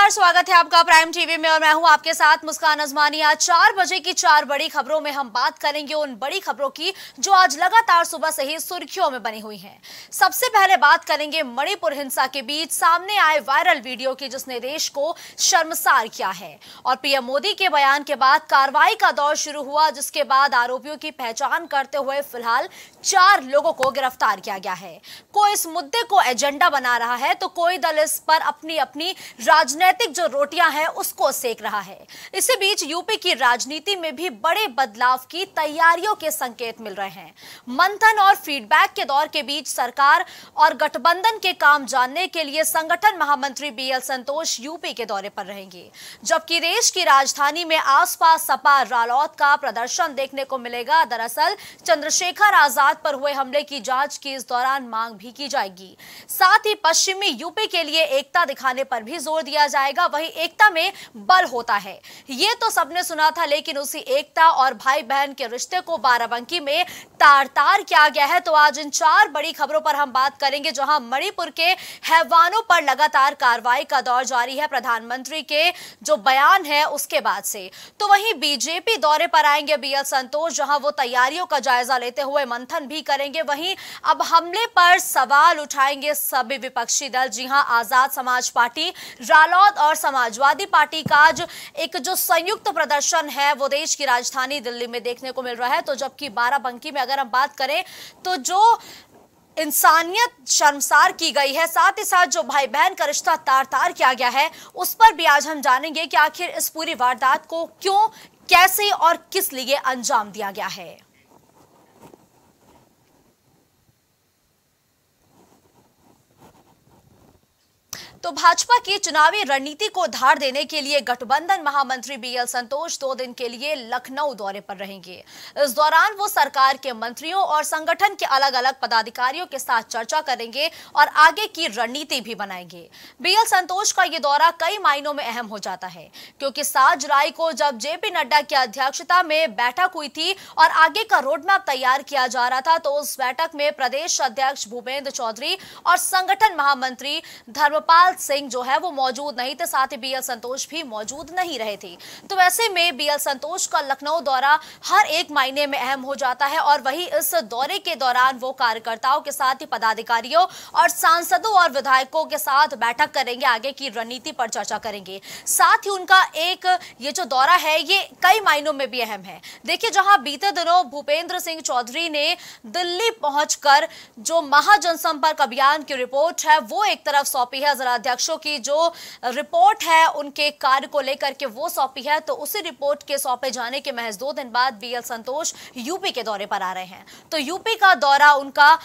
नमस्कार, स्वागत है आपका प्राइम टीवी में और मैं हूं आपके साथ मुस्कान अजमानी। आज 4 बजे की 4 बड़ी खबरों में हम बात करेंगे उन बड़ी खबरों की जो आज लगातार सुबह से ही सुर्खियों में बनी हुई हैं। सबसे पहले बात करेंगे मणिपुर हिंसा के बीच सामने आए वायरल वीडियो की जिसने देश को शर्मसार किया है और पीएम मोदी के बयान के बाद कार्रवाई का दौर शुरू हुआ, जिसके बाद आरोपियों की पहचान करते हुए फिलहाल 4 लोगों को गिरफ्तार किया गया है। कोई इस मुद्दे को एजेंडा बना रहा है तो कोई दल इस पर अपनी अपनी राजनीतिक जो रोटियां हैं उसको सेक रहा है। इसी बीच यूपी की राजनीति में भी बड़े बदलाव की तैयारियों के संकेत मिल रहे हैं। मंथन और फीडबैक के दौर के बीच सरकार और गठबंधन के काम जानने के लिए संगठन महामंत्री बीएल संतोष यूपी के दौरे पर रहेंगे, जबकि देश की राजधानी में आसपास सपा रालोद का प्रदर्शन देखने को मिलेगा। दरअसल चंद्रशेखर आजाद पर हुए हमले की जांच की इस दौरान मांग भी की जाएगी। साथ ही पश्चिमी यूपी के लिए एकता दिखाने पर भी जोर दिया जाएगा। वही एकता में बल होता है, ये तो सबने सुना था, लेकिन उसी एकता और भाई बहन के रिश्ते को बाराबंकी में तार तार किया गया है। तो आज इन 4 बड़ी खबरों पर हम बात करेंगे, जहां मणिपुर के हैवानों पर लगातार कार्रवाई का दौर जारी है प्रधानमंत्री के जो बयान है उसके बाद से। तो वहीं बीजेपी दौरे पर आएंगे बीएल संतोष, जहां वो तैयारियों का जायजा लेते हुए मंथन भी करेंगे। वहीं अब हमले पर सवाल उठाएंगे सभी विपक्षी दल। जी हां, आजाद समाज पार्टी, रालोद और समाजवादी पार्टी का आज एक जो संयुक्त प्रदर्शन है वो देश की राजधानी दिल्ली में देखने को मिल रहा है। तो जबकि बाराबंकी में अगर हम बात करें तो जो इंसानियत शर्मसार की गई है, साथ ही साथ जो भाई बहन का रिश्ता तार तार किया गया है, उस पर भी आज हम जानेंगे कि आखिर इस पूरी वारदात को क्यों, कैसे और किस लिए अंजाम दिया गया है। तो भाजपा की चुनावी रणनीति को धार देने के लिए गठबंधन महामंत्री बीएल संतोष 2 दिन के लिए लखनऊ दौरे पर रहेंगे। इस दौरान वो सरकार के मंत्रियों और संगठन के अलग अलग पदाधिकारियों के साथ चर्चा करेंगे और आगे की रणनीति भी बनाएंगे। बीएल संतोष का ये दौरा कई मायनों में अहम हो जाता है, क्योंकि 7 जुलाई को जब जेपी नड्डा की अध्यक्षता में बैठक हुई थी और आगे का रोडमैप तैयार किया जा रहा था, तो उस बैठक में प्रदेश अध्यक्ष भूपेंद्र चौधरी और संगठन महामंत्री धर्मपाल सिंह जो है वो मौजूद नहीं थे, साथ ही बीएल संतोष भी मौजूद नहीं रहे थे। तो वैसे में बीएल संतोष का लखनऊ दौरा हर एक मायने में अहम हो जाता है और वही इस दौरे के दौरान वो कार्यकर्ताओं के साथ ही पदाधिकारियों और सांसदों और विधायकों के साथ बैठक करेंगे, आगे की रणनीति पर चर्चा करेंगे। साथ ही उनका एक ये जो दौरा है ये कई मायनों में भी अहम है। देखिए, जहां बीते दिनों भूपेंद्र सिंह चौधरी ने दिल्ली पहुंचकर जो महाजनसंपर्क अभियान की रिपोर्ट है वो एक तरफ सौंपी है, जिला अध्यक्षों की जो रिपोर्ट है उनके कार्य को लेकर के वो सौंपी है, तो उसी रिपोर्ट के सौंपे जाने के महज 2 दिन बाद बीएल संतोष यूपी के दौरे पर आ रहे हैं। तो यूपी का दौरा उनका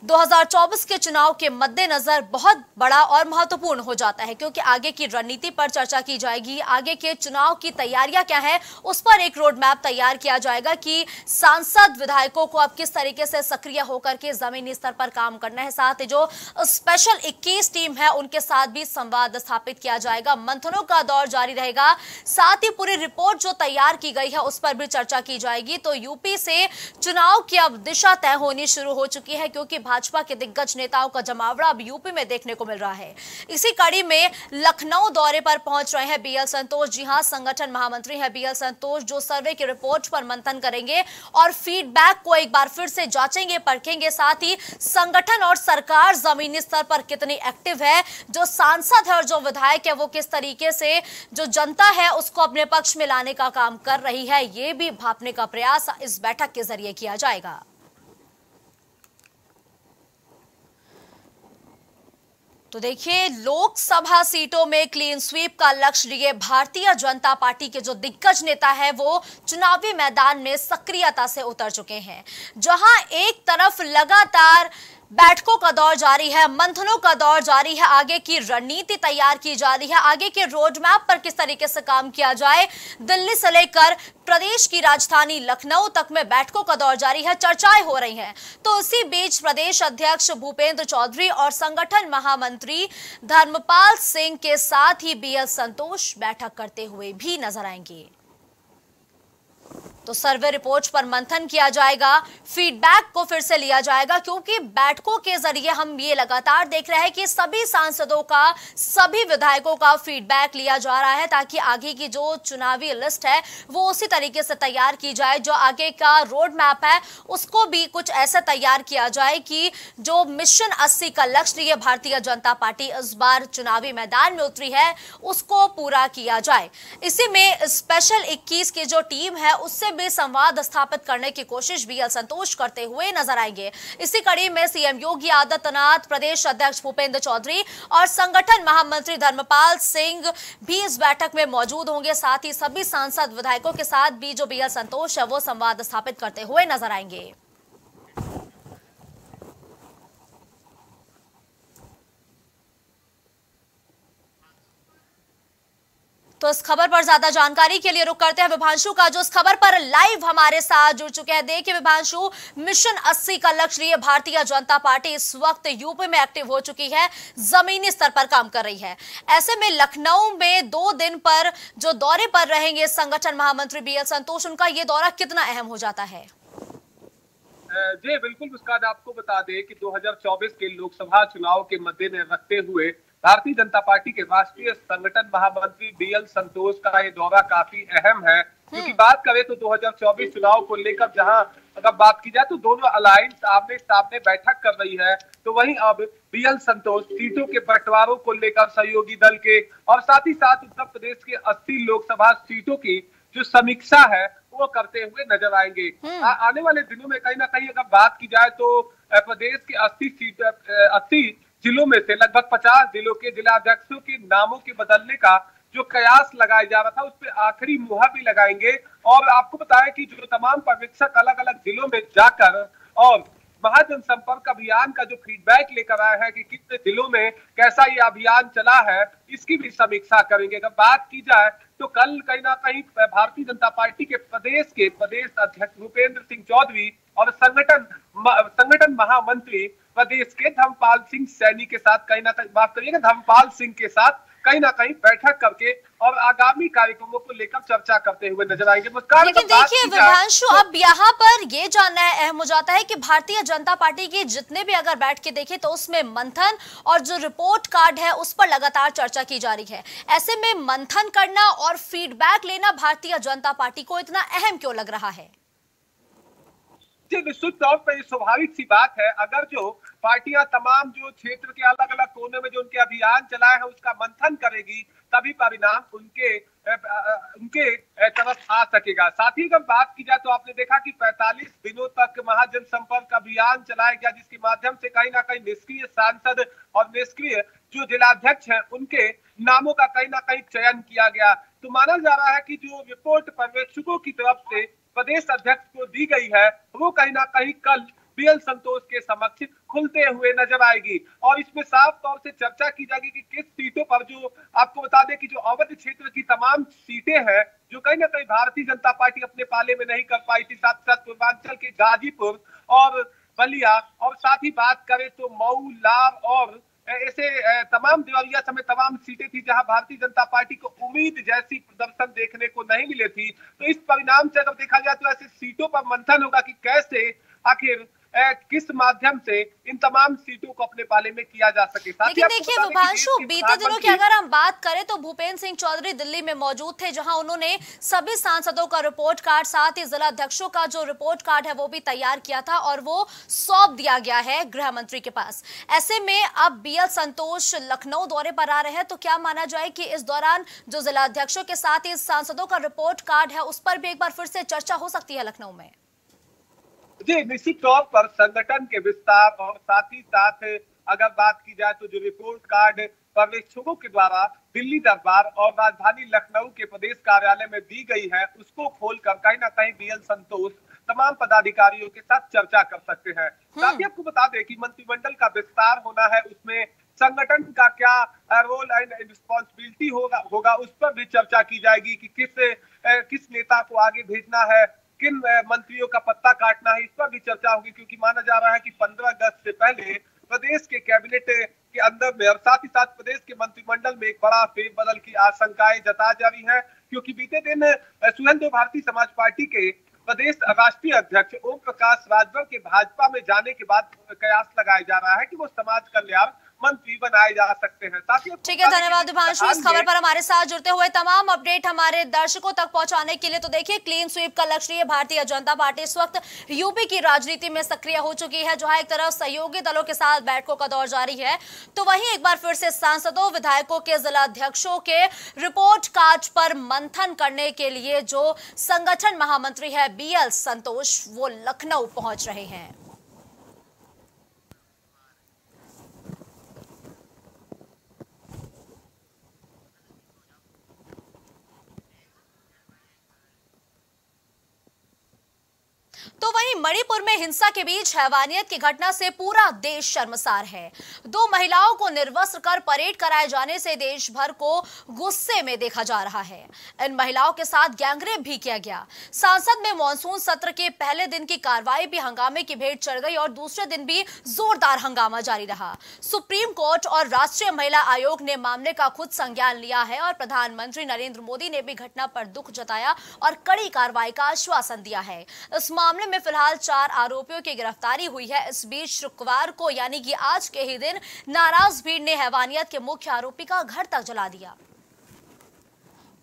2024 के चुनाव के मद्देनजर बहुत बड़ा और महत्वपूर्ण हो जाता है, क्योंकि आगे की रणनीति पर चर्चा की जाएगी। आगे के चुनाव की तैयारियां क्या है उस पर एक रोड मैप तैयार किया जाएगा कि सांसद विधायकों को अब किस तरीके से सक्रिय होकर के जमीनी स्तर पर काम करना है। साथ ही जो स्पेशल 21 टीम है उनके साथ भी संवाद स्थापित किया जाएगा। मंथनों का दौर जारी रहेगा, साथ ही पूरी रिपोर्ट जो तैयार की गई है उस पर भी चर्चा की जाएगी। तो यूपी से चुनाव की अब दिशा तय होनी शुरू हो चुकी है, क्योंकि भाजपा के दिग्गज नेताओं का जमावड़ा अब यूपी में देखने को मिल रहा है। इसी कड़ी में लखनऊ दौरे पर पहुंच रहे हैं बीएल संतोष। जी हां, संगठन महामंत्री हैं बीएल संतोष, जो सर्वे की रिपोर्ट पर मंथन करेंगे और फीडबैक को एक बार फिर से जांचेंगे, परखेंगे। साथ ही संगठन और सरकार जमीनी स्तर पर कितनी एक्टिव है, जो सांसद है और जो विधायक है वो किस तरीके से जो जनता है उसको अपने पक्ष में लाने का काम कर रही है, ये भी भांपने का प्रयास इस बैठक के जरिए किया जाएगा। तो देखिए, लोकसभा सीटों में क्लीन स्वीप का लक्ष्य लिए भारतीय जनता पार्टी के जो दिग्गज नेता है वो चुनावी मैदान में सक्रियता से उतर चुके हैं। जहां एक तरफ लगातार बैठकों का दौर जारी है, मंथनों का दौर जारी है, आगे की रणनीति तैयार की जा रही है, आगे के रोड मैप पर किस तरीके से काम किया जाए, दिल्ली से लेकर प्रदेश की राजधानी लखनऊ तक में बैठकों का दौर जारी है, चर्चाएं हो रही हैं। तो इसी बीच प्रदेश अध्यक्ष भूपेंद्र चौधरी और संगठन महामंत्री धर्मपाल सिंह के साथ ही बीएल संतोष बैठक करते हुए भी नजर आएंगे। तो सर्वे रिपोर्ट पर मंथन किया जाएगा, फीडबैक को फिर से लिया जाएगा, क्योंकि बैठकों के जरिए हम ये लगातार देख रहे हैं कि सभी सांसदों का, सभी विधायकों का फीडबैक लिया जा रहा है, ताकि आगे की जो चुनावी लिस्ट है वो उसी तरीके से तैयार की जाए, जो आगे का रोड मैप है उसको भी कुछ ऐसा तैयार किया जाए कि जो मिशन 80 का लक्ष्य लिए भारतीय जनता पार्टी इस बार चुनावी मैदान में उतरी है उसको पूरा किया जाए। इसी में स्पेशल 21 की जो टीम है उससे भी संवाद स्थापित करने की कोशिश बीएल संतोष करते हुए नजर आएंगे। इसी कड़ी में सीएम योगी आदित्यनाथ, प्रदेश अध्यक्ष भूपेंद्र चौधरी और संगठन महामंत्री धर्मपाल सिंह भी इस बैठक में मौजूद होंगे। साथ ही सभी सांसद विधायकों के साथ भी जो बीएल संतोष है वो संवाद स्थापित करते हुए नजर आएंगे। तो इस खबर पर ज्यादा जानकारी के लिए रुक करते हैं विभांशु का, जो इस खबर पर लाइव हमारे साथ जुड़ चुके हैं। देखिए विभांशु, मिशन 80 का लक्ष्य लिए भारतीय जनता पार्टी इस वक्त यूपी में एक्टिव हो चुकी है, जमीनी स्तर पर काम कर रही है। ऐसे में लखनऊ में 2 दिन पर जो दौरे पर रहेंगे संगठन महामंत्री बीएल संतोष, उनका ये दौरा कितना अहम हो जाता है? जी बिल्कुल मुस्कान, आपको बता दें कि 2024 के लोकसभा चुनाव के मद्देनजर रखते हुए भारतीय जनता पार्टी के राष्ट्रीय संगठन महामंत्री बीएल संतोष का ये दौरा काफी अहम है, क्योंकि बात करें तो 2024 चुनाव को लेकर जहां अगर बात की जाए तो दोनों अलायंस आमने सामने बैठक कर रही है, तो वहीं अब बीएल संतोष सीटों के बंटवारों को लेकर सहयोगी दल के और साथ ही साथ उत्तर प्रदेश के 80 लोकसभा सीटों की जो समीक्षा है वो करते हुए नजर आएंगे। आने वाले दिनों में कहीं ना कहीं अगर बात की जाए तो प्रदेश के 80 जिलों में से लगभग 50 जिलों के जिलाध्यक्षों के नामों के बदलने का जो कयास लगाया जा रहा था उस पर आखिरी मुहर भी लगाएंगे। और आपको बताया कि जो तमाम पर्यवेक्षक अलग अलग जिलों में जाकर और महाजनसंपर्क अभियान का जो फीडबैक लेकर आया है कि कितने जिलों में कैसा ये अभियान चला है, इसकी भी समीक्षा करेंगे। अगर बात की जाए तो कल कहीं ना कहीं भारतीय जनता पार्टी के प्रदेश अध्यक्ष भूपेंद्र सिंह चौधरी और संगठन महामंत्री प्रदेश के धर्मपाल सिंह सैनी के साथ कहीं ना कहीं, माफ करिएगा, धर्मपाल सिंह के साथ कहीं ना कहीं बैठक करके और आगामी कार्यक्रमों को लेकर चर्चा करते हुए नजर आएंगे। लेकिन देखिए विभांशु, अब यहाँ पर ये जानना अहम हो जाता है कि भारतीय जनता पार्टी की जितने भी अगर बैठ के देखें तो उसमें मंथन और जो रिपोर्ट कार्ड है उस पर लगातार चर्चा की जा रही है। ऐसे में मंथन करना और फीडबैक लेना भारतीय जनता पार्टी को इतना अहम क्यों लग रहा है? जी निश्चित तौर पर स्वाभाविक सी बात है, अगर जो पार्टियां तमाम जो क्षेत्र के अलग अलग कोने में जो उनके अभियान चलाए हैं उसका मंथन करेगी, तभी परिणाम उनके तरफ आ सकेगा। साथ ही अगर बात की जाए तो आपने देखा कि 45 दिनों तक महाजनसंपर्क अभियान चलाया गया, जिसके माध्यम से कहीं ना कहीं निष्क्रिय सांसद और निष्क्रिय जो जिलाध्यक्ष हैं उनके नामों का कहीं ना कहीं चयन किया गया। तो माना जा रहा है कि जो रिपोर्ट पर्यवेक्षकों की तरफ से प्रदेश अध्यक्ष को दी गई है वो कहीं ना कहीं कल बीएल संतोष के समक्ष खुलते हुए नजर आएगी। और इसमें साफ तौर से चर्चा की जाएगी कि किस सीटों पर, जो आपको बता दें कि जो अवध क्षेत्र की तमाम सीटें हैं जो कहीं ना कहीं भारतीय जनता पार्टी अपने पाले में नहीं कर पाई थी, साथ साथ पूर्वांचल के गाजीपुर और बलिया, और साथ ही बात करें तो मऊ, लार और ऐसे तमाम देवरिया समेत तमाम सीटें थी जहां भारतीय जनता पार्टी को उम्मीद जैसी प्रदर्शन देखने को नहीं मिले थी। तो इस परिणाम से अगर देखा जाए तो ऐसे सीटों पर मंथन होगा कि कैसे आखिर किस माध्यम से इन तमाम सीटों को अपने पाले में किया जा सके। लेकिन देखिए विभांशु, बीते दिनों की अगर हम बात करें तो भूपेंद्र सिंह चौधरी दिल्ली में मौजूद थे, जहां उन्होंने सभी सांसदों का रिपोर्ट कार्ड, साथ ही जिला अध्यक्षों का जो रिपोर्ट कार्ड है वो भी तैयार किया था और वो सौंप दिया गया है गृह मंत्री के पास। ऐसे में अब बीएल संतोष लखनऊ दौरे पर आ रहे हैं, तो क्या माना जाए कि इस दौरान जो जिला अध्यक्षों के साथ ही सांसदों का रिपोर्ट कार्ड है उस पर भी एक बार फिर से चर्चा हो सकती है लखनऊ में? जी निश्चित तौर पर संगठन के विस्तार और साथ ही साथ अगर बात की जाए तो जो रिपोर्ट कार्ड पर्यवेक्षकों के द्वारा दिल्ली दरबार और राजधानी लखनऊ के प्रदेश कार्यालय में दी गई है उसको खोलकर कहीं ना कहीं बीएल संतोष तमाम पदाधिकारियों के साथ चर्चा कर सकते हैं। साथ ही आपको बता दें कि मंत्रिमंडल का विस्तार होना है, उसमें संगठन का क्या रोल एंड रिस्पॉन्सिबिलिटी होगा उस पर भी चर्चा की जाएगी कि किस नेता को आगे भेजना है, किन मंत्रियों का पत्ता काटना है, इस पर भी चर्चा होगी। क्योंकि माना जा रहा है कि 15 अगस्त से पहले प्रदेश के कैबिनेट के अंदर में और साथ ही साथ प्रदेश के मंत्रिमंडल में एक बड़ा फेरबदल की आशंकाएं जता जा रही है। क्योंकि बीते दिन सुहेलदेव भारतीय समाज पार्टी के प्रदेश राष्ट्रीय अध्यक्ष ओम प्रकाश राजभर के भाजपा में जाने के बाद कयास लगाया जा रहा है कि वो समाज कल्याण मंत्री बनाए जा सकते हैं। ठीक है, धन्यवाद दिभांशु इस खबर पर हमारे साथ जुड़ते हुए। तमाम अपडेट हमारे दर्शकों तक पहुंचाने के लिए। तो देखिए, क्लीन स्वीप का लक्ष्य है। भारतीय जनता पार्टी इस वक्त यूपी की राजनीति में सक्रिय हो चुकी है, जहां एक तरफ सहयोगी दलों के साथ बैठकों का दौर जारी है, तो वहीं एक बार फिर से सांसदों विधायकों के जिला अध्यक्षों के रिपोर्ट कार्ड पर मंथन करने के लिए जो संगठन महामंत्री है बीएल संतोष, वो लखनऊ पहुंच रहे हैं। तो वहीं मणिपुर में हिंसा के बीच हैवानियत की घटना से पूरा देश शर्मसार है। 2 महिलाओं को निर्वस्त्र कर परेड कराए जाने से देश भर को गुस्से में देखा जा रहा है। इन महिलाओं के साथ गैंगरेप भी किया गया। संसद में मॉनसून सत्र के पहले दिन की कार्रवाई भी हंगामे की भेंट चढ़ गई और दूसरे दिन भी जोरदार हंगामा जारी रहा। सुप्रीम कोर्ट और राष्ट्रीय महिला आयोग ने मामले का खुद संज्ञान लिया है और प्रधानमंत्री नरेंद्र मोदी ने भी घटना पर दुख जताया और कड़ी कार्रवाई का आश्वासन दिया है। इस मामले में फिलहाल 4 आरोपियों की गिरफ्तारी हुई है। इस बीच शुक्रवार को यानी कि आज के ही दिन नाराज भीड़ ने हैवानियत के मुख्य आरोपी का घर तक जला दिया।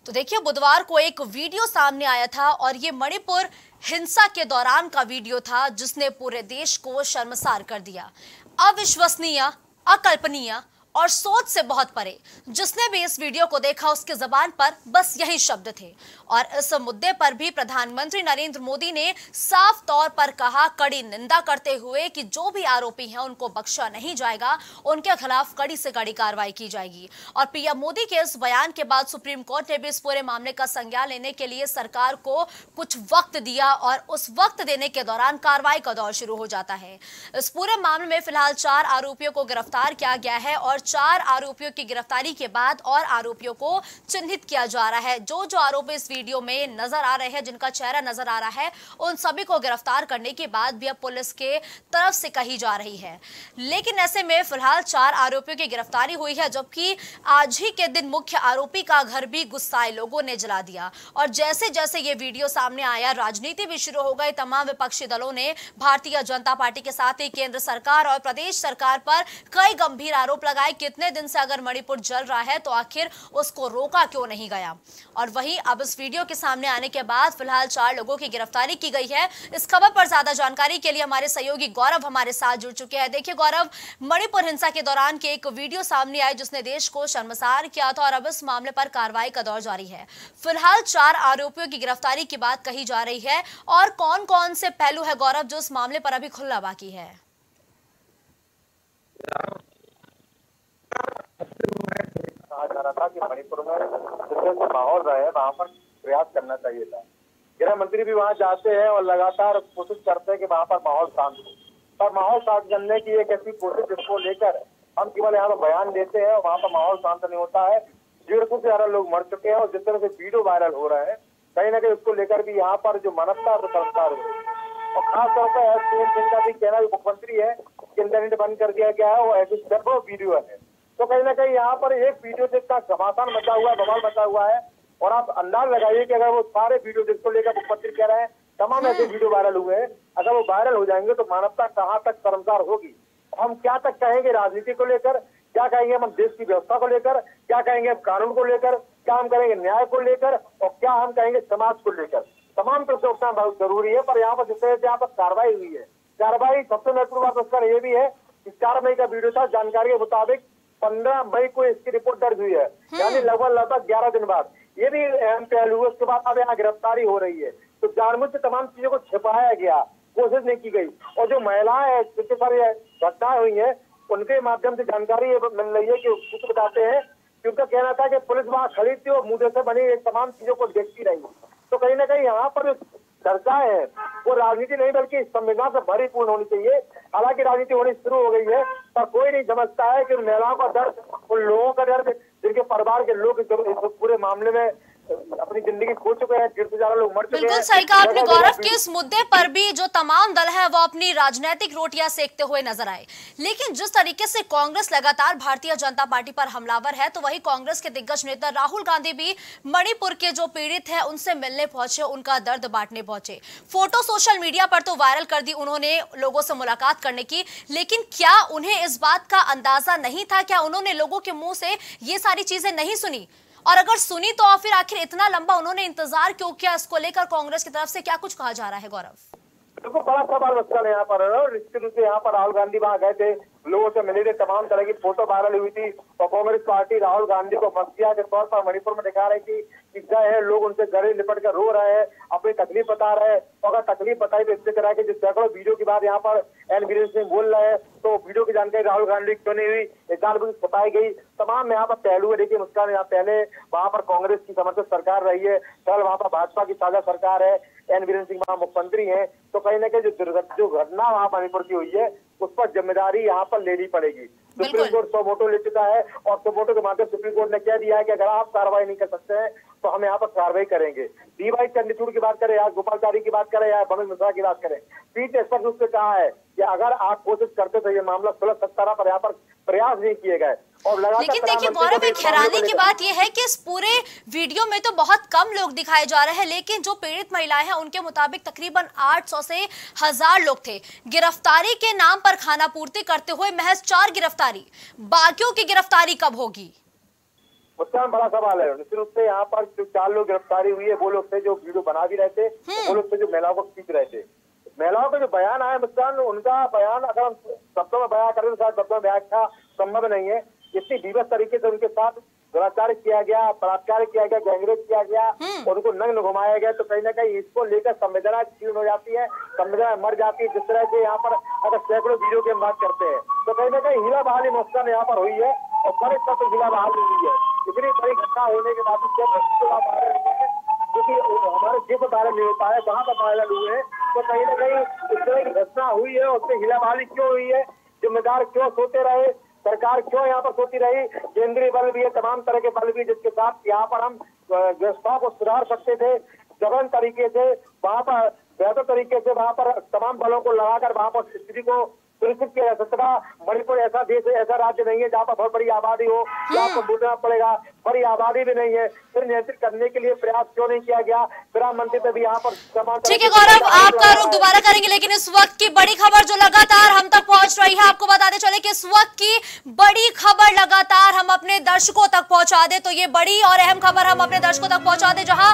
तो देखिए, बुधवार को एक वीडियो सामने आया था और ये मणिपुर हिंसा के दौरान का वीडियो था, जिसने पूरे देश को शर्मसार कर दिया। अविश्वसनीय, अकल्पनीय और सोच से बहुत परे। जिसने भी इस वीडियो को देखा उसके जबान पर बस यही शब्द थे। और इस मुद्दे पर भी प्रधानमंत्री नरेंद्र मोदी ने साफ तौर पर कहा, कड़ी निंदा करते हुए कि जो भी आरोपी हैं उनको बख्शा नहीं जाएगा, उनके खिलाफ कड़ी से कड़ी कार्रवाई की जाएगी। और पीएम मोदी के इस बयान के बाद सुप्रीम कोर्ट ने भी इस पूरे मामले का संज्ञान लेने के लिए सरकार को कुछ वक्त दिया और उस वक्त देने के दौरान कार्रवाई का दौर शुरू हो जाता है। इस पूरे मामले में फिलहाल 4 आरोपियों को गिरफ्तार किया गया है और 4 आरोपियों की गिरफ्तारी के बाद और आरोपियों को चिन्हित किया जा रहा है। जो आरोपी इस वीडियो में नजर आ रहे हैं, जिनका चेहरा नजर आ रहा है, उन सभी को गिरफ्तार करने की बात भी अब पुलिस के तरफ से कही जा रही है। लेकिन ऐसे में फिलहाल 4 आरोपियों की गिरफ्तारी हुई है, जबकि आज ही के दिन मुख्य आरोपी का घर भी गुस्साए लोगों ने जला दिया। और जैसे जैसे ये वीडियो सामने आया, राजनीति भी शुरू हो गई। तमाम विपक्षी दलों ने भारतीय जनता पार्टी के साथ ही केंद्र सरकार और प्रदेश सरकार पर कई गंभीर आरोप लगाए। कितने दिन से अगर मणिपुर जल रहा है तो आखिर उसको रोका क्यों नहीं गया। और वहीं अब इस वीडियो के सामने आने के बाद फिलहाल 4 लोगों की गिरफ्तारी की गई है। इस खबर पर ज्यादा जानकारी के लिए हमारे सहयोगी गौरव हमारे साथ जुड़ चुके हैं। देखिए गौरव, मणिपुर हिंसा के दौरान के एक वीडियो सामने आए जिसने देश को शर्मसार किया था और अब इस मामले पर कार्रवाई का दौर जारी है। फिलहाल 4 आरोपियों की गिरफ्तारी की बात कही जा रही है और कौन कौन से पहलू है गौरव जो इस मामले पर अभी खुलना बाकी है? कहा जा रहा था कि मणिपुर में जिस माहौल रहा है वहाँ पर प्रयास करना चाहिए था। गृह मंत्री भी वहाँ जाते हैं और लगातार कोशिश करते हैं कि वहाँ पर माहौल शांत हो, पर माहौल शांत करने की एक ऐसी कोशिश जिसको लेकर हम केवल यहाँ पर बयान देते हैं और वहाँ पर माहौल शांत नहीं होता है। 150 से ज्यादा लोग मर चुके हैं और जिस तरह से वीडियो वायरल हो रहा है, कहीं ना कहीं उसको लेकर भी यहाँ पर जो मानवता गिरफ्तार हो रही है। और खासतौर पर सीएम सिंह का भी कहना, मुख्यमंत्री है कि इंटरनेट बंद कर दिया गया है और ऐसी दर्जनों वीडियो है। तो कहीं ना कहीं यहाँ पर एक वीडियो जिसका घमासान मचा हुआ है, बवाल मचा हुआ है। और आप अंदाज लगाइए कि अगर वो सारे वीडियो जिसको लेकर मुख्यमंत्री कह रहे हैं तमाम ऐसे वीडियो वायरल हुए हैं, अगर वो वायरल हो जाएंगे तो मानवता कहाँ तक शर्मसार होगी। हम क्या तक कहेंगे राजनीति को लेकर, क्या कहेंगे हम देश की व्यवस्था को लेकर, क्या कहेंगे हम कानून को लेकर, क्या हम कहेंगे न्याय को लेकर और क्या हम कहेंगे समाज को लेकर। तमाम प्रश्न उठना बहुत जरूरी है। पर यहाँ पर जिस तरह से यहाँ पर कार्रवाई हुई है, कार्रवाई सबसे महत्वपूर्ण बात उसका ये भी है कि 4 मई का वीडियो था। जानकारी के मुताबिक 15 मई को इसकी रिपोर्ट दर्ज हुई है, यानी लगभग 11 दिन बाद। ये भी अहम पहलू है। उसके बाद अब यहाँ गिरफ्तारी हो रही है, तो जानबूझ से तमाम चीजों को छिपाया गया, कोशिश नहीं की गई। और जो महिलाएं जिनके सारी घटनाएं हुई है उनके माध्यम से जानकारी मिल रही है कि कुछ बताते हैं कि उनका कहना था कि पुलिस वहां खड़ी थी और मुंह से बनी तमाम चीजों को देखती रही। तो कहीं ना कहीं यहाँ पर चर्चा है वो राजनीति नहीं बल्कि संविधान से भरीपूर्ण होनी चाहिए। हालांकि राजनीति होनी शुरू हो गई है, पर कोई नहीं समझता है कि महिलाओं का दर्द, उन लोगों का दर्द जिनके परिवार के लोग इस पूरे मामले में अपनी जिंदगी खो चुके हैं, 1,500 लोग मर चुके हैं। बिल्कुल सही कहा आपने गौरव कि इस मुद्दे पर भी जो तमाम दल है वो अपनी राजनीतिक रोटियां सेकते हुए नजर आए, लेकिन जिस तरीके से कांग्रेस लगातार भारतीय जनता पार्टी पर हमलावर है, तो वही कांग्रेस के दिग्गज नेता राहुल गांधी भी मणिपुर के जो पीड़ित है उनसे मिलने पहुंचे, उनका दर्द बांटने पहुंचे। फोटो सोशल मीडिया पर तो वायरल कर दी उन्होंने लोगों से मुलाकात करने की, लेकिन क्या उन्हें इस बात का अंदाजा नहीं था? क्या उन्होंने लोगों के मुंह से ये सारी चीजें नहीं सुनी? और अगर सुनी तो फिर आखिर इतना लंबा उन्होंने इंतजार क्यों किया? इसको लेकर कांग्रेस की तरफ से क्या कुछ कहा जा रहा है गौरव? देखो बड़ा सवाल मसला यहाँ पर निश्चित रूप से यहाँ पर राहुल गांधी वहां गए थे, लोगों से मिले थे, तमाम तरह की फोटो वायरल हुई थी और कांग्रेस पार्टी राहुल गांधी को मसीहा के तौर पर मणिपुर में दिखा रही थी कि गए हैं लोग, उनसे गले लिपट कर रो रहे हैं, अपनी तकलीफ बता रहे हैं। और अगर तकलीफ बताई तो इससे तरह के जिस सैकड़ों वीडियो की बात यहाँ पर एन वीरेंद्र सिंह बोल रहे हैं, तो वीडियो की जानकारी राहुल गांधी क्यों नहीं हुई, जानबूझ बताई गई। तमाम यहाँ पर पहलू है। देखिए मुस्कान, यहाँ पहले वहां पर कांग्रेस की समर्थित सरकार रही है, कल वहां पर भाजपा की साझा सरकार है, एन वीरेंद्र सिंह वहां मुख्यमंत्री हैं, तो कहीं ना कहीं जो घटना वहां मणिपुर की हुई है उस पर जिम्मेदारी यहाँ पर लेनी पड़ेगी। सुप्रीम कोर्ट 100 वोटों ले चुका है और 100 वोटों के माध्यम सुप्रीम कोर्ट ने कह दिया है कि अगर आप कार्रवाई नहीं कर सकते हैं तो हम यहाँ पर कार्रवाई करेंगे। डीवाई चंद्रचूड़ की बात करें या गोपालचारी की बात करें या मनोज मिश्रा की बात करें, पीठ ने स्पष्ट रूप से कहा है कि अगर आप कोशिश करते तो ये मामला सुलझ सकता पर यहाँ पर प्रयास नहीं किए गए। और लेकिन देखिए गौरव, एक हैरानी की बात यह है कि इस पूरे वीडियो में तो बहुत कम लोग दिखाए जा रहे हैं, लेकिन जो पीड़ित महिलाएं हैं उनके मुताबिक तकरीबन 800 से 1000 लोग थे। गिरफ्तारी के नाम पर खाना पूर्ति करते हुए महज 4 गिरफ्तारी, बाकियों की गिरफ्तारी कब होगी? मुस्कान, बड़ा सवाल है। निश्चित रूप से यहाँ पर जो 4 लोग गिरफ्तारी हुई है वो लोग थे जो वीडियो बना भी रहे थे, वो लोग थे जो महिलाओं को खींच रहे थे। महिलाओं का जो बयान आया मुस्कान, उनका बयान अगर हम शब्दों में बयान करें तो शायद शब्दों में व्याख्या संभव नहीं है। इतनी विवश तरीके से उनके साथ दुराचार किया गया, बलात्कार किया गया, गैंगरेप किया गया, उनको नग्न घुमाया गया, तो कहीं ना कहीं इसको लेकर संवेदना क्षीण हो जाती है, संवेदना मर जाती है। जिस तरह से यहाँ पर अगर सैकड़ों वीडियो की हम बात करते हैं तो कहीं ना कहीं हीरा बहाली मुस्कान यहाँ पर हुई है और बड़े स्तर पर हीरा बहाली हुई है। इतनी बड़ी घटना होने के बाद क्योंकि हमारे जिस बारे में होता है वहां पर वायरल हुए हैं, तो कहीं ना कहीं इस तरह की घटना हुई है, उससे हीरा बहाली क्यों हुई है, जिम्मेदार क्यों सोते रहे, सरकार क्यों यहाँ पर सोती रही, केंद्रीय बल भी है, तमाम तरह के बल भी जिसके साथ यहाँ पर हम व्यवस्था को सुधार सकते थे, जघन्य तरीके से वहां पर बेहतर तरीके से वहां पर तमाम बलों को लगाकर वहां पर स्थिति को सुनिश्चित किया जा सकता था। मणिपुर ऐसा देश है, ऐसा राज्य नहीं है जहाँ पर बहुत बड़ी आबादी हो, जहाँ पर सोचना पड़ेगा, बड़ी आबादी भी नहीं है, फिर नियंत्रित करने के लिए प्रयास क्यों नहीं किया गया? गृह मंत्री पे भी यहाँ पर समान। ठीक है गौरव, आपका रुख दोबारा करेंगे, लेकिन इस वक्त की बड़ी खबर जो लगातार हम तक पहुंच रही है, आपको बताते चले कि इस वक्त की बड़ी खबर लगातार हम अपने दर्शकों तक पहुंचा दे, तो ये बड़ी और अहम खबर हम अपने दर्शकों तक पहुंचा दे, जहां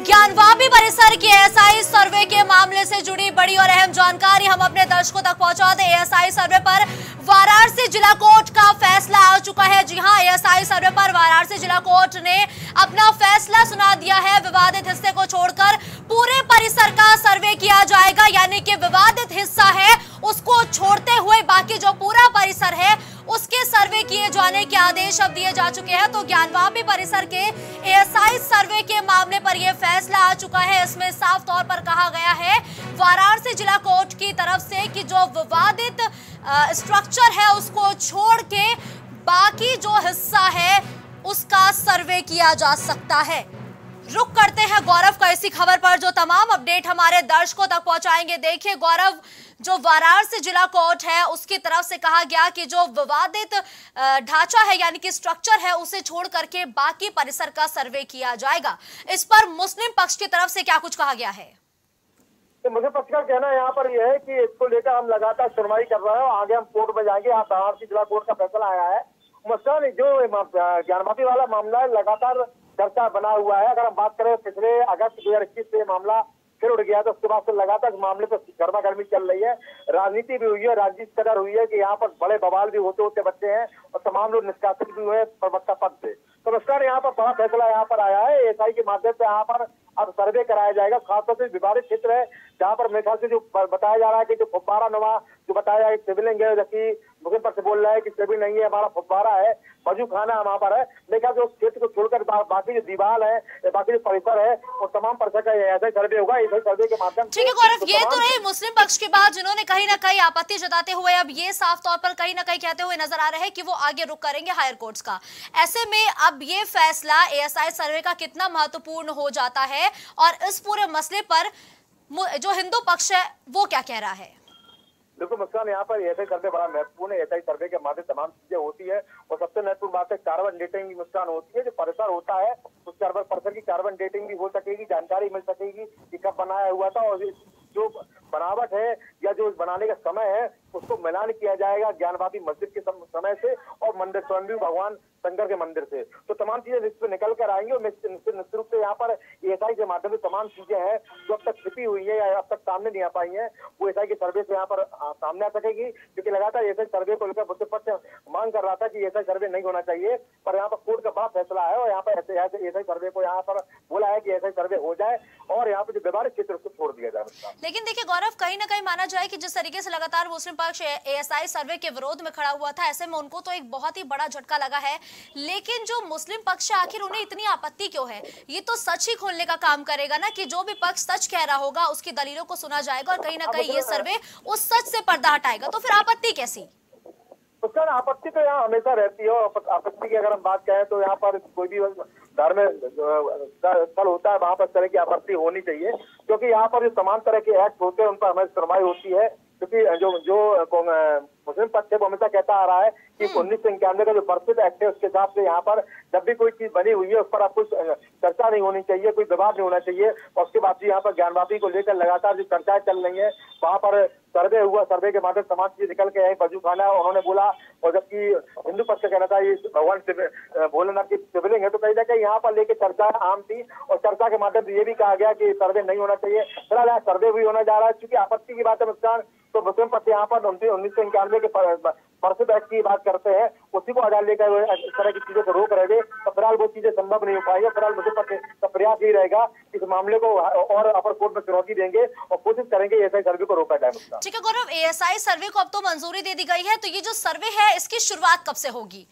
ज्ञानवापी परिसर के एएसआई सर्वे के मामले से जुड़ी बड़ी और अहम जानकारी हम अपने दर्शकों तक पहुंचा दे। एएसआई सर्वे पर वाराणसी जिला कोर्ट का फैसला आ चुका है। जी हां, एएसआई सर्वे पर वाराणसी जिला कोर्ट ने अपना फैसला सुना दिया है। विवादित हिस्से को छोड़कर पूरे परिसर का सर्वे किया जाएगा, यानी कि विवादित हिस्सा है उसको छोड़ते हुए बाकी जो पूरा परिसर है उसके सर्वे किए जाने के आदेश अब दिए जा चुके हैं। तो ज्ञानवापी परिसर के एएसआई सर्वे के मामले पर यह फैसला आ चुका है। इसमें साफ तौर पर कहा गया है वाराणसी जिला कोर्ट की तरफ से कि जो विवादित स्ट्रक्चर है उसको छोड़ के बाकी जो हिस्सा है उसका सर्वे किया जा सकता है। रुक करते हैं गौरव का इसी खबर पर, जो तमाम अपडेट हमारे दर्शकों तक पहुंचाएंगे। देखिए गौरव, जो वाराणसी जिला कोर्ट है उसकी तरफ से कहा गया कि जो विवादित ढांचा है यानी कि स्ट्रक्चर है उसे छोड़ करके बाकी परिसर का सर्वे किया जाएगा। इस पर मुस्लिम पक्ष की तरफ से क्या कुछ कहा गया है? तो मुझे पक्ष का कहना यहाँ पर यह है कि इसको लेकर हम लगातार सुनवाई कर रहे हैं, आगे हम कोर्ट में जाएंगे। यहाँ वाराणसी जिला कोर्ट का फैसला आया है। मसला जो ज्ञानवापी वाला मामला है लगातार चर्चा बना हुआ है। अगर हम बात करें पिछले अगस्त 2021 से मामला फिर उड़ गया, तो उसके बाद से लगातार इस मामले पर गर्मा गर्मी चल रही है, राजनीति भी हुई है, राजनीति कदर हुई है कि यहाँ पर बड़े बवाल भी होते होते बच्चे हैं और तमाम लोग निष्कासित भी हुए प्रवक्ता पद से। तो नमस्कार, यहाँ पर बड़ा फैसला यहाँ पर आया है। एएसआई के माध्यम से यहाँ पर अब सर्वे कराया जाएगा। खासतौर से विवादित क्षेत्र है जहाँ पर मेरे ख्याल से जो बताया जा रहा है कि जो फुब्बारा नुमा जो बताया है शिवलिंग है, जबकि मुझे पर से बोल रहा है कि शिवलिंग नहीं है, हमारा फुब्बारा है, वजू खाना वहाँ पर है। लेकिन जो क्षेत्र को छोड़कर बाकी जो दीवार है, बाकी जो परिसर है, वो तमाम परिसर का ऐसा सर्वे होगा। इस सर्वे के माध्यम से ठीक है गौरव, ये तो रही मुस्लिम पक्ष की बात, जिन्होंने कहीं ना कहीं आपत्ति जताते हुए अब ये साफ तौर पर कहीं ना कहीं कहते हुए नजर आ रहे हैं कि वो आगे रुख करेंगे हायर कोर्ट्स का। ऐसे में अब ये फैसला एएसआई सर्वे का कितना महत्वपूर्ण हो जाता है और इस पूरे मसले पर जो हिंदू पक्ष है वो क्या कह रहा है? देखो मुस्कान, यहाँ पर एएसआई सर्वे बड़ा महत्वपूर्ण है। एएसआई सर्वे के माध्यम तमाम चीजें होती है और सबसे महत्वपूर्ण बात है कार्बन डेटिंग की मुस्कान होती है। जो परिसर होता है उस परिसर की कार्बन डेटिंग भी हो सकेगी, जानकारी मिल सकेगी कि कब बनाया हुआ था और जो बनावट है या जो बनाने का समय है उसको मिलान किया जाएगा ज्ञानवापी मस्जिद के समय से और मंदिर स्वयं भगवान शंकर के मंदिर से। तो तमाम चीजें इसमें निकल कर आएंगी और निश्चित रूप से यहाँ पर एएसआई के माध्यम से तमाम चीजें हैं जो अब तक छिपी हुई है या अब तक सामने नहीं आ पाई हैं, वो एएसआई के सर्वे से यहाँ पर सामने आ सकेगी। क्योंकि लगातार एएसआई सर्वे को लेकर मुझसे पक्ष मांग कर रहा था कि एएसआई सर्वे नहीं होना चाहिए, पर यहाँ पर कोर्ट का बड़ा फैसला है और यहाँ पर एएसआई सर्वे को यहाँ पर बोला है कि एएसआई सर्वे हो जाए और यहाँ पर जो विवादित क्षेत्र उसको छोड़ दिया जाए। लेकिन देखिए गौरव, कहीं ना कहीं माना जाए कि जिस तरीके से लगातार मुस्लिम पक्ष एएसआई सर्वे के विरोध में खड़ा हुआ था, ऐसे में उनको तो एक बहुत ही बड़ा झटका लगा है। लेकिन जो मुस्लिम पक्ष है आखिर उन्हें इतनी आपत्ति क्यों है? ये तो सच ही खोलने का काम करेगा ना कि जो भी पक्ष सच कह रहा होगा उसकी दलीलों को सुना जाएगा और कहीं ना कहीं ये सर्वे उस सच से पर्दा हटाएगा। तो फिर आपत्ति कैसी? उसका आपत्ति तो यहाँ हमेशा रहती है और आपत्ति की अगर हम बात करें तो यहाँ पर कोई भी धार्मिक स्थल होता है वहां पर इस तरह की आपत्ति होनी चाहिए, क्योंकि यहाँ पर जो तमाम तरह के एक्ट होते हैं उन पर हमें सुनवाई होती है। क्योंकि जो मुस्लिम पक्ष है वो हमेशा कहता आ रहा है कि 1991 का जो प्रसिद्ध एक्ट है उसके हिसाब से यहाँ पर जब भी कोई चीज बनी हुई है उस पर अब कुछ चर्चा नहीं होनी चाहिए, कोई विवाद नहीं होना चाहिए। और उसके बाद यहाँ पर ज्ञानवापी को लेकर लगातार जो चर्चाएं चल रही है, वहाँ पर सर्वे हुआ, सर्वे के माध्यम तमाम चीजें निकल के आई, वजू खाना उन्होंने बोला। और जबकि हिंदू पक्ष का कहना था ये भगवान भोलेनाथ की शिवलिंग है, तो कहीं ना कहीं यहाँ पर लेके चर्चा आम थी और चर्चा के माध्यम से ये भी कहा गया कि सर्वे नहीं होना चाहिए। फिलहाल यहाँ सर्वे भी होना जा रहा है। चूंकि आपत्ति की बात है मुस्कान, तो मुस्लिम पक्ष यहाँ पर 1991 के प्रसिद्ध एक्ट की बात करते हैं, उसी को आधार लेकर इस तरह की चीजों को रोक रहे थे। तो फिलहाल वो चीजें संभव नहीं हो पाई है। फिलहाल मुस्लिम पक्ष का प्रयास यही रहेगा कि इस मामले को और अपर कोर्ट में चुनौती देंगे और कोशिश करेंगे एएसआई सर्वे को रोका जाए। ठीक है गौरव, एएसआई सर्वे को अब तो मंजूरी दे दी गई है, तो ये जो सर्वे है इसकी शुरुआत कब से होगी?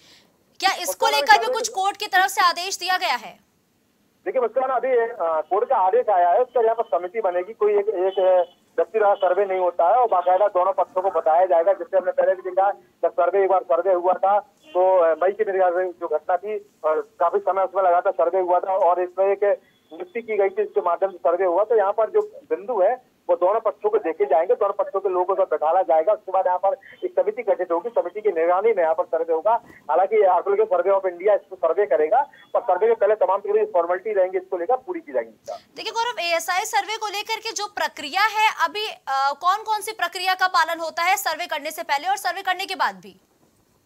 क्या इसको लेकर भी कुछ कोर्ट की तरफ से आदेश दिया गया है? देखिए मुस्कान, अभी कोर्ट का आदेश आया है, उसका यहाँ पर समिति बनेगी। कोई एक व्यक्ति रहा सर्वे नहीं होता है और बाकायदा दोनों पक्षों को बताया जाएगा। जिससे हमने पहले भी देखा, जब सर्वे एक बार सर्वे हुआ था तो मई की मेरे ख्याल से जो घटना थी काफी समय उसमें लगा था, सर्वे हुआ था और इसमें एक नियुक्ति की गई थी जिसके माध्यम से सर्वे हुआ। तो यहाँ पर जो बिंदु है वो दोनों पक्षों को देखे जाएंगे, दोनों पक्षों के लोगों को बैठाला जाएगा। उसके बाद यहाँ पर एक समिति गठित होगी, समिति की निगरानी में यहाँ पर सर्वे होगा। हालांकि आर्कियोलॉजिकल सर्वे ऑफ इंडिया इसको सर्वे करेगा और सर्वे के पहले तमाम फॉर्मेलिटी रहेंगी इसको लेकर पूरी की जाएंगी। देखिए गौरव, एएसआई सर्वे को लेकर के जो प्रक्रिया है अभी कौन कौन सी प्रक्रिया का पालन होता है सर्वे करने से पहले और सर्वे करने के बाद भी?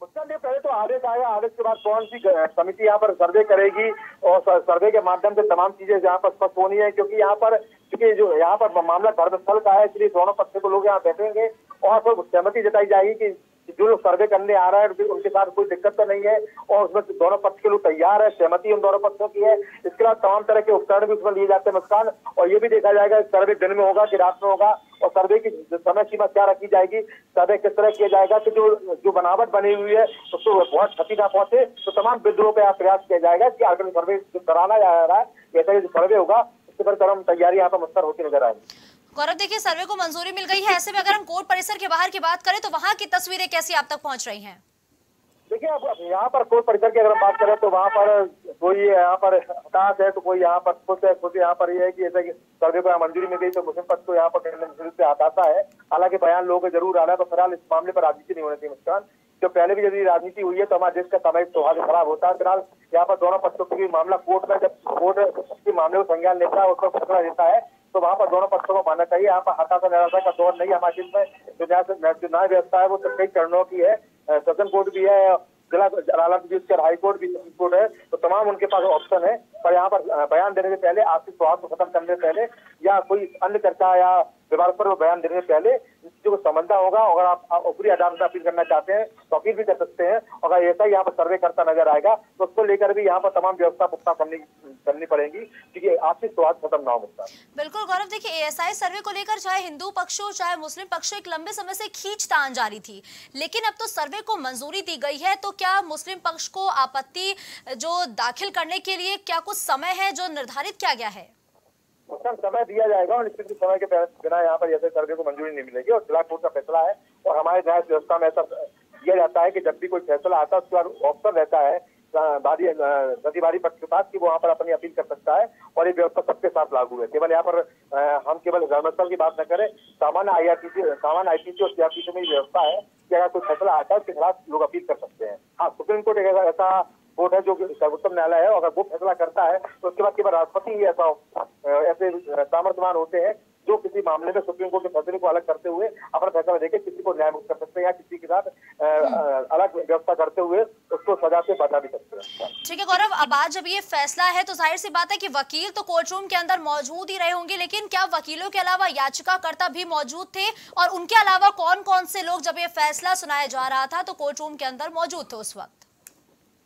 उसका पहले तो आदेश आएगा, आदेश के बाद कौन सी समिति यहाँ पर सर्वे करेगी और सर्वे के माध्यम से तमाम चीजें यहाँ पर स्पष्ट होनी है। क्योंकि यहाँ पर जो यहाँ पर मामला धर्मस्थल का है, इसलिए दोनों पक्ष को लोग यहाँ बैठेंगे और फिर सहमति जताई जाएगी कि जो लोग सर्वे करने आ रहा है उनके साथ कोई दिक्कत तो नहीं है और उसमें दोनों पक्ष के लोग तैयार है, सहमति उन दोनों पक्षों की है। इसके बाद तमाम तरह के उपकरण भी उसमें लिए जाते हैं मुस्कान, और ये भी देखा जाएगा सर्वे दिन में होगा कि रात में होगा और सर्वे की समय सीमा क्या रखी जाएगी, सर्वे किस तरह किया जाएगा कि जो बनावट बनी हुई है उसको बहुत क्षति ना पहुंचे। तो तमाम बिंदुओं पर प्रयास किया जाएगा कि आगे सर्वे कराना जा रहा है, ऐसा जो सर्वे होगा उसके पर तरह तैयारी यहाँ पर मुस्तर होती नजर आएगी। गौरव, देखिए सर्वे को मंजूरी मिल गई है, ऐसे में अगर हम कोर्ट परिसर के बाहर की बात करें तो वहां की तस्वीरें कैसी आप तक पहुंच रही हैं? देखिए अब यहाँ पर कोर्ट परिसर की अगर हम बात करें तो वहाँ पर कोई यहाँ पर हताश है तो कोई यहाँ पर खुश है। खुश यहाँ पर ये है कि ऐसा कि सर्वे को मंजूरी मिल गई तो मुस्लिम पक्ष को यहाँ पर हताशा है। हालांकि बयान लोगों को जरूर आ रहा है, तो फिलहाल इस मामले पर राजनीति नहीं होनी चाहिए मुस्कान। जो पहले भी यदि राजनीति हुई है तो हमारे देश का सामाजिक सौहार्द खराब होता है। फिलहाल यहाँ पर दोनों पक्षों की मामला कोर्ट में, जब कोर्ट के मामले को संज्ञान लेता है उसको फैसला देता है तो वहाँ पर दोनों पक्षों को मानना चाहिए। यहाँ पर हताशा निराशा का दौर नहीं है हमारे देश में। जो न्याय व्यवस्था है वो तो कई चरणों की है, सेशन कोर्ट भी है, जिला अदालत भी, उसके हाई कोर्ट भी, सुप्रीम कोर्ट है, तो तमाम उनके पास ऑप्शन है। पर यहाँ पर बयान देने से पहले, आपसी सौहार्द को खत्म करने से पहले या कोई अन्य चर्चा या विवाद पर बयान देने से पहले चीजों को समझना होगा। अगर आप ऊपरी अदालत में अपील करना चाहते हैं तो अपील भी कर सकते हैं अगर ऐसा ही यहाँ पर सर्वे करता नजर आएगा तो उसको लेकर भी यहाँ पर तमाम व्यवस्था पुख्ता करनी पड़ेगी, क्योंकि आपसी स्वाद खत्म ना हो मुद्दा। बिल्कुल गौरव, देखिए एएसआई सर्वे को लेकर चाहे हिंदू पक्ष हो चाहे मुस्लिम पक्ष एक लंबे समय से खींचतान जारी थी, लेकिन अब तो सर्वे को मंजूरी दी गई है, तो क्या मुस्लिम पक्ष को आपत्ति जो दाखिल करने के लिए क्या कुछ समय है जो निर्धारित किया गया है? उसका समय दिया जाएगा और निश्चित समय के बिना यहाँ पर ऐसे सर्वे को मंजूरी नहीं मिलेगी और जिला कोर्ट का फैसला है। और हमारे न्याय व्यवस्था में ऐसा किया जाता है कि जब भी कोई फैसला आता है उसके बाद ऑप्शन रहता है प्रतिवादी पक्ष के पास कि वो वहाँ पर अपनी अपील कर सकता है और ये व्यवस्था सबके साथ लागू है। केवल यहाँ पर हम केवल धर्मस्थल की बात न करें, सामान्य आईपीसी और सीआरपीसी में व्यवस्था है कि अगर कोई फैसला आता है उसके खिलाफ लोग अपील कर सकते हैं। हाँ, सुप्रीम कोर्ट एक ऐसा कोर्ट है जो सर्वोच्च न्यायालय है, अगर वो फैसला करता है तो उसके बाद केवल राष्ट्रपति ही ऐसे सामर्थ्यवान होते हैं जो किसी मामले में सुप्रीम कोर्ट के फैसले को अलग करते हुए अपना फैसला देके किसी को न्याय मुक्त कर सकते हैं या किसी के साथ अलग व्यवस्था करते हुए उसको सजा से बचा भी सकते हैं। ठीक है गौरव, अब आज जब ये फैसला है तो जाहिर सी बात है कि वकील तो कोर्ट रूम के अंदर मौजूद ही रहे होंगे, लेकिन क्या वकीलों के अलावा याचिकाकर्ता भी मौजूद थे? और उनके अलावा कौन कौन से लोग जब ये फैसला सुनाया जा रहा था तो कोर्ट रूम के अंदर मौजूद थे उस वक्त?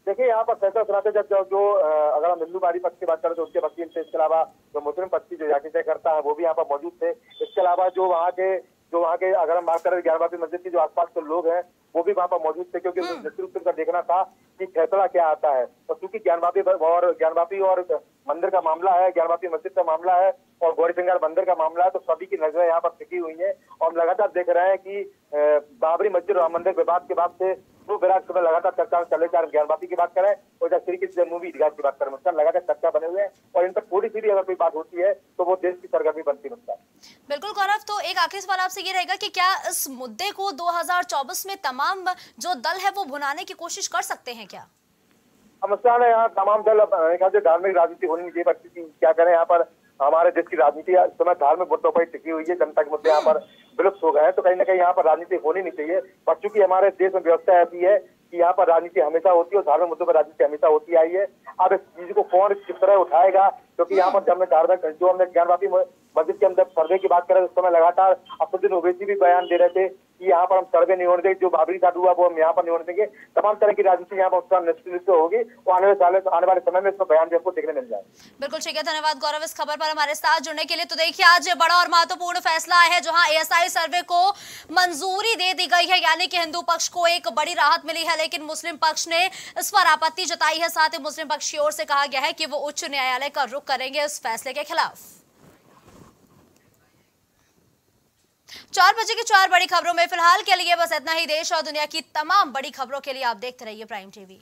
देखिए, यहाँ पर फैसला सुनाते जब जो अगर हम हिंदूवादी पक्ष की बात करें तो उसके वकील थे, इसके अलावा जो मुस्लिम पक्ष की जो याचिकाकर्ता है वो भी यहाँ पर मौजूद थे। इसके अलावा जो वहाँ के अगर हम बात करें ज्ञानवापी मस्जिद के जो आसपास के लोग हैं वो भी वहाँ पर मौजूद थे, क्योंकि निश्चित रूप से देखना था कि फैसला क्या आता है। और क्योंकि ज्ञानवापी और मंदिर का मामला है, ज्ञानवापी मस्जिद का मामला है और गौरी सिंगार मंदिर का मामला है, तो सभी की नजरें यहाँ पर टिकी हुई है। और हम लगातार देख रहे हैं कि बाबरी मस्जिद राम मंदिर विवाद के बाद से वो विराट में लगातार चर्चा चले, चाहे ज्ञानवापी की बात करें और चाहे श्री कृष्ण जन्मभूमि ईदगाह की बात करें, उसका लगातार चर्चा बने हुए हैं और इन पर थोड़ी सी भी अगर कोई बात होती है तो वो देश की सरगर्मी बनती है। बिल्कुल गौरव, तो एक आखिरी सवाल आपसे ये रहेगा कि क्या इस मुद्दे को 2024 में तमाम जो दल है वो भुनाने की कोशिश कर सकते हैं क्या? समस्या है यहाँ तमाम दल धार्मिक राजनीति होनी नहीं चाहिए। क्या करें, यहाँ पर हमारे देश की राजनीति इस समय धार्मिक मुद्दों पर टिकी हुई है, जनता के मुद्दे यहाँ पर विलुप्त हो गए हैं, तो कहीं ना कहीं यहाँ पर राजनीति होनी नहीं चाहिए। पर चूंकि हमारे देश में व्यवस्था ऐसी है कि यहाँ पर राजनीति हमेशा होती है और धार्मिक मुद्दों पर राजनीति हमेशा होती आई है। अब इस चीज को कौन किस तरह उठाएगा, क्योंकि यहाँ पर जब हमने ज्ञानवापी मस्जिद के अंदर सर्वे की बात करें उस समय लगातार असदुद्दीन ओवैसी भी बयान दे रहे थे कि यहाँ पर हम सर्वे नहीं होने देंगे, जो बाबरी साथ हुआ वो हम यहाँ पर नहीं होने देंगे। तमाम तरह की राजनीति यहाँ पर निश्चित होगी और आने वाले समय में इसका बयान भी आपको देखने मिल जाए। बिल्कुल ठीक है, धन्यवाद गौरव इस खबर पर हमारे साथ जुड़ने के लिए। तो देखिए, आज बड़ा और महत्वपूर्ण फैसला आया है जहां एएसआई सर्वे को मंजूरी दे दी गई है, यानी कि हिंदू पक्ष को एक बड़ी राहत मिली है, लेकिन मुस्लिम पक्ष ने इस पर आपत्ति जताई है। साथ ही मुस्लिम पक्ष की ओर से कहा गया है कि वो उच्च न्यायालय का रुख करेंगे इस फैसले के खिलाफ। 4 बजे की 4 बड़ी खबरों में फिलहाल के लिए बस इतना ही। देश और दुनिया की तमाम बड़ी खबरों के लिए आप देखते रहिए प्राइम टीवी।